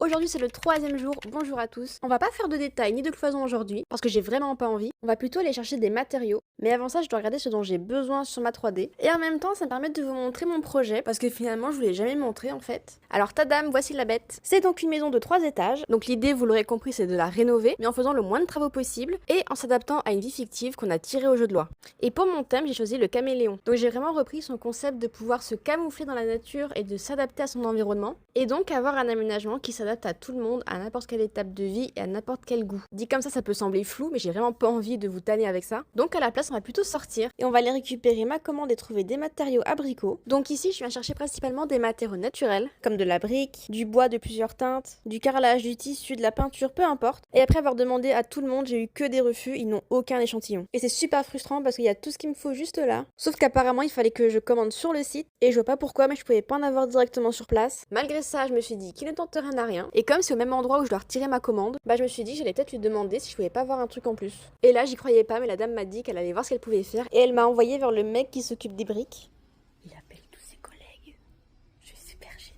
Aujourd'hui c'est le troisième jour, bonjour à tous. On va pas faire de détails ni de cloisons aujourd'hui, parce que j'ai vraiment pas envie. On va plutôt aller chercher des matériaux, mais avant ça je dois regarder ce dont j'ai besoin sur ma 3D. Et en même temps ça me permet de vous montrer mon projet, parce que finalement je vous l'ai jamais montré en fait. Alors tadam, voici la bête. C'est donc une maison de 3 étages, donc l'idée vous l'aurez compris c'est de la rénover, mais en faisant le moins de travaux possible, et en s'adaptant à une vie fictive qu'on a tirée au jeu de loi. Et pour mon thème j'ai choisi le caméléon. Donc j'ai vraiment repris son concept de pouvoir se camoufler dans la nature et de s'adapter à son environnement, et donc avoir un aménagement qui s'adapte à tout le monde, à n'importe quelle étape de vie et à n'importe quel goût. Dit comme ça peut sembler flou, mais j'ai vraiment pas envie de vous tanner avec ça. Donc à la place, on va plutôt sortir et on va aller récupérer ma commande et trouver des matériaux abricots. Donc ici, je viens chercher principalement des matériaux naturels, comme de la brique, du bois de plusieurs teintes, du carrelage, du tissu, de la peinture, peu importe. Et après avoir demandé à tout le monde, j'ai eu que des refus, ils n'ont aucun échantillon. Et c'est super frustrant parce qu'il y a tout ce qu'il me faut juste là. Sauf qu'apparemment, il fallait que je commande sur le site et je vois pas pourquoi, mais je pouvais pas en avoir directement sur place. Malgré ça, je me suis dit qu'il ne tente rien à rien. Et comme c'est au même endroit où je dois retirer ma commande, bah je me suis dit que j'allais peut-être lui demander si je pouvais pas voir un truc en plus. Et là, j'y croyais pas, mais la dame m'a dit qu'elle allait voir ce qu'elle pouvait faire et elle m'a envoyé vers le mec qui s'occupe des briques. Il appelle tous ses collègues. Je suis super gênée.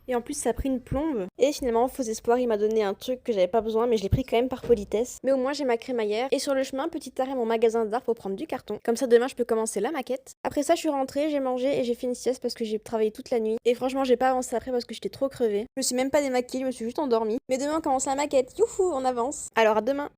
Et en plus, ça a pris une plombe. Et finalement, faux espoir, il m'a donné un truc que j'avais pas besoin, mais je l'ai pris quand même par politesse. Mais au moins, j'ai ma crémaillère. Et sur le chemin, petit arrêt mon magasin d'art pour prendre du carton. Comme ça, demain, je peux commencer la maquette. Après ça, je suis rentrée, j'ai mangé et j'ai fait une sieste parce que j'ai travaillé toute la nuit. Et franchement, j'ai pas avancé après parce que j'étais trop crevée. Je me suis même pas démaquillée, je me suis juste endormie. Mais demain, on commence la maquette. Youhou, on avance. Alors à demain.